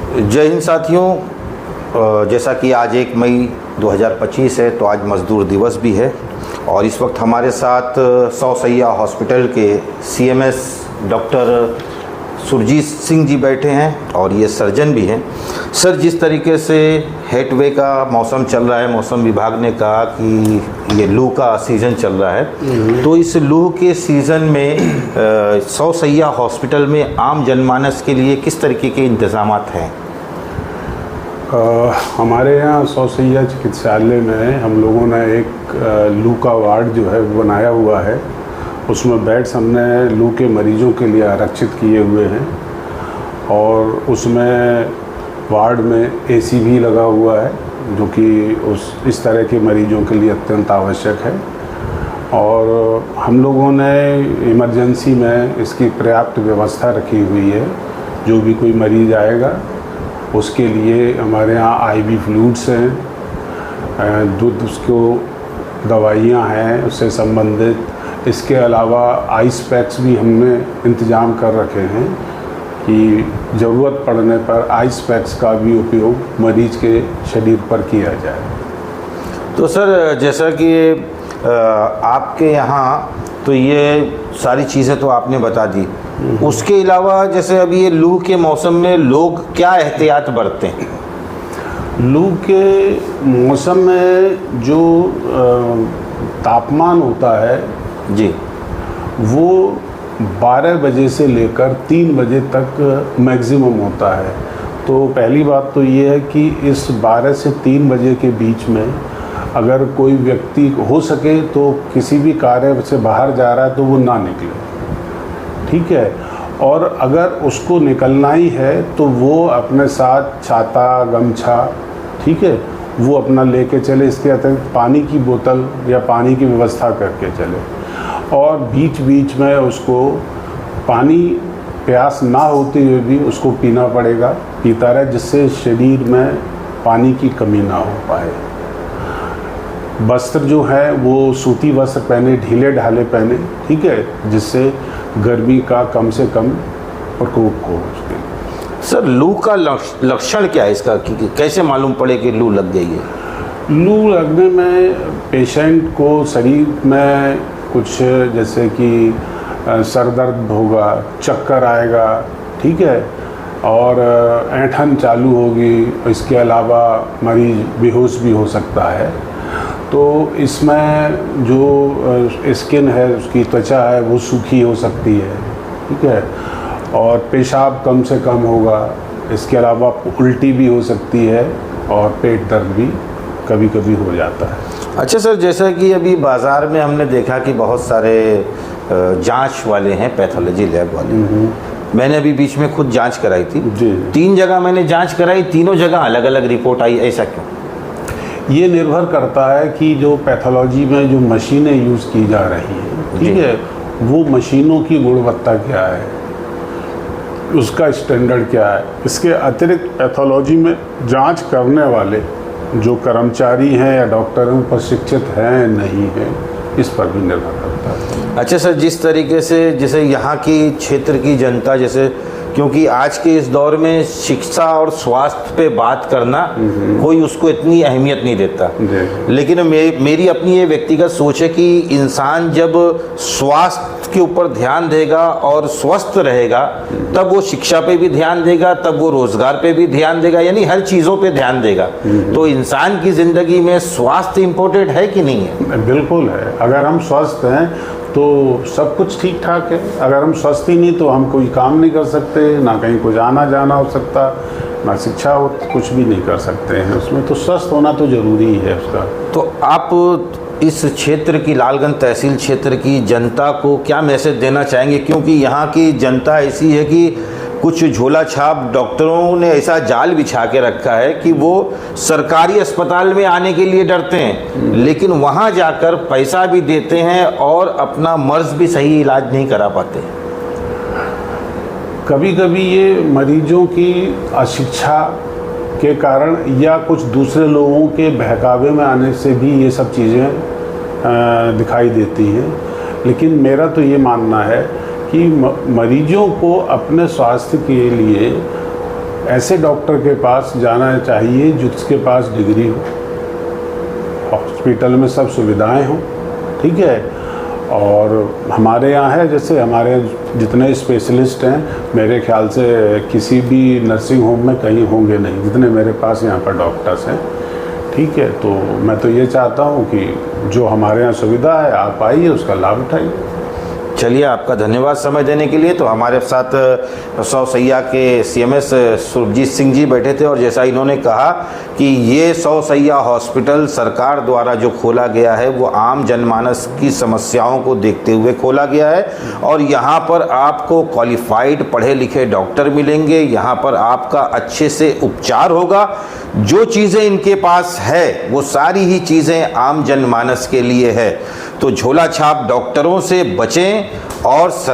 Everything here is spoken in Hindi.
जय हिंद साथियों, जैसा कि आज 1 मई 2025 है तो आज मज़दूर दिवस भी है और इस वक्त हमारे साथ 100 सैया हॉस्पिटल के CMS डॉक्टर सुरजीत सिंह जी बैठे हैं और ये सर्जन भी हैं। सर, जिस तरीके से हेटवे का मौसम चल रहा है, मौसम विभाग ने कहा कि ये लू का सीज़न चल रहा है, तो इस लू के सीज़न में 100 सैया हॉस्पिटल में आम जनमानस के लिए किस तरीके के इंतज़ामात हैं? हमारे यहाँ 100 सैया चिकित्सालय में हम लोगों ने एक लू का वार्ड जो है वो बनाया हुआ है। उसमें बेड्स हमने लू के मरीज़ों के लिए आरक्षित किए हुए हैं और उसमें वार्ड में AC भी लगा हुआ है, जो कि इस तरह के मरीज़ों के लिए अत्यंत आवश्यक है। और हम लोगों ने इमरजेंसी में इसकी पर्याप्त व्यवस्था रखी हुई है। जो भी कोई मरीज़ आएगा उसके लिए हमारे यहाँ IV फ्लूइड्स हैं, दूध उसको दवाइयाँ हैं उससे संबंधित। इसके अलावा आइस पैक्स भी हमने इंतज़ाम कर रखे हैं कि ज़रूरत पड़ने पर आइस पैक्स का भी उपयोग मरीज़ के शरीर पर किया जाए। तो सर, जैसा कि आपके यहाँ तो ये सारी चीज़ें तो आपने बता दी, उसके अलावा जैसे अभी ये लू के मौसम में लोग क्या एहतियात बरतें? लू के मौसम में जो तापमान होता है जी, वो 12 बजे से लेकर 3 बजे तक मैक्सिमम होता है। तो पहली बात तो ये है कि इस 12 से 3 बजे के बीच में अगर कोई व्यक्ति हो सके तो किसी भी कार्य से बाहर जा रहा है तो वो ना निकले, ठीक है। और अगर उसको निकलना ही है तो वो अपने साथ छाता, गमछा, ठीक है, वो अपना लेके चले। इसके अतिरिक्त पानी की बोतल या पानी की व्यवस्था करके चले और बीच बीच में उसको पानी प्यास ना होते हुए भी उसको पीना पड़ेगा, पीता रहे, जिससे शरीर में पानी की कमी ना हो पाए। वस्त्र जो है वो सूती वस्त्र पहने, ढीले ढाले पहने, ठीक है, जिससे गर्मी का कम से कम प्रकोप हो उसके। सर, लू का लक्षण क्या है इसका, कि कैसे मालूम पड़े कि लू लग गई है? लू लगने में पेशेंट को शरीर में कुछ जैसे कि सर दर्द होगा, चक्कर आएगा, ठीक है, और ऐंठन चालू होगी। इसके अलावा मरीज़ बेहोश भी हो सकता है। तो इसमें जो स्किन है, उसकी त्वचा है, वो सूखी हो सकती है, ठीक है, और पेशाब कम से कम होगा। इसके अलावा उल्टी भी हो सकती है और पेट दर्द भी कभी कभी हो जाता है। अच्छा सर, जैसा कि अभी बाज़ार में हमने देखा कि बहुत सारे जांच वाले हैं, पैथोलॉजी लैब वाले। मैंने अभी बीच में खुद जांच कराई थी जी। 3 जगह मैंने जांच कराई, तीनों जगह अलग अलग रिपोर्ट आई। ऐसा क्यों? ये निर्भर करता है कि जो पैथोलॉजी में जो मशीनें यूज़ की जा रही हैं, ठीक है, वो मशीनों की गुणवत्ता क्या है, उसका स्टैंडर्ड क्या है। इसके अतिरिक्त पैथोलॉजी में जांच करने वाले जो कर्मचारी हैं या डॉक्टर हैं प्रशिक्षित हैं नहीं हैं, इस पर भी निर्भर करता है। अच्छा सर, जिस तरीके से जैसे यहाँ की क्षेत्र की जनता, जैसे क्योंकि आज के इस दौर में शिक्षा और स्वास्थ्य पे बात करना कोई उसको इतनी अहमियत नहीं देता, लेकिन मेरी अपनी ये व्यक्तिगत सोच है कि इंसान जब स्वास्थ्य के ऊपर ध्यान देगा और स्वस्थ रहेगा तब वो शिक्षा पे भी ध्यान देगा, तब वो रोजगार पे भी ध्यान देगा, यानी हर चीज़ों पे ध्यान देगा। तो इंसान की ज़िंदगी में स्वास्थ्य इम्पोर्टेंट है कि नहीं है? बिल्कुल है। अगर हम स्वस्थ हैं तो सब कुछ ठीक ठाक है। अगर हम स्वस्थ ही नहीं तो हम कोई काम नहीं कर सकते, ना कहीं कुछ आना जाना हो सकता, ना शिक्षा हो, कुछ भी नहीं कर सकते हैं उसमें। तो स्वस्थ होना तो ज़रूरी ही है उसका। तो आप इस क्षेत्र की, लालगंज तहसील क्षेत्र की जनता को क्या मैसेज देना चाहेंगे? क्योंकि यहाँ की जनता ऐसी है कि कुछ झोला छाप डॉक्टरों ने ऐसा जाल बिछा के रखा है कि वो सरकारी अस्पताल में आने के लिए डरते हैं, लेकिन वहाँ जाकर पैसा भी देते हैं और अपना मर्ज भी सही इलाज नहीं करा पाते। कभी कभी ये मरीजों की अशिक्षा के कारण या कुछ दूसरे लोगों के बहकावे में आने से भी ये सब चीज़ें दिखाई देती हैं। लेकिन मेरा तो ये मानना है कि मरीजों को अपने स्वास्थ्य के लिए ऐसे डॉक्टर के पास जाना चाहिए जिसके पास डिग्री हो, हॉस्पिटल में सब सुविधाएं हों, ठीक है। और हमारे यहाँ है, जैसे हमारे जितने स्पेशलिस्ट हैं मेरे ख्याल से किसी भी नर्सिंग होम में कहीं होंगे नहीं जितने मेरे पास यहाँ पर डॉक्टर्स हैं, ठीक है। तो मैं तो ये चाहता हूँ कि जो हमारे यहाँ सुविधा है आप आइए, उसका लाभ उठाइए। चलिए, आपका धन्यवाद समय देने के लिए। तो हमारे साथ 100 सैया के CMS सुरजीत सिंह जी बैठे थे, और जैसा इन्होंने कहा कि ये 100 सैया हॉस्पिटल सरकार द्वारा जो खोला गया है वो आम जनमानस की समस्याओं को देखते हुए खोला गया है, और यहाँ पर आपको क्वालिफाइड पढ़े लिखे डॉक्टर मिलेंगे, यहाँ पर आपका अच्छे से उपचार होगा। जो चीज़ें इनके पास है वो सारी ही चीज़ें आम जनमानस के लिए है। तो झोला छाप डॉक्टरों से बचें और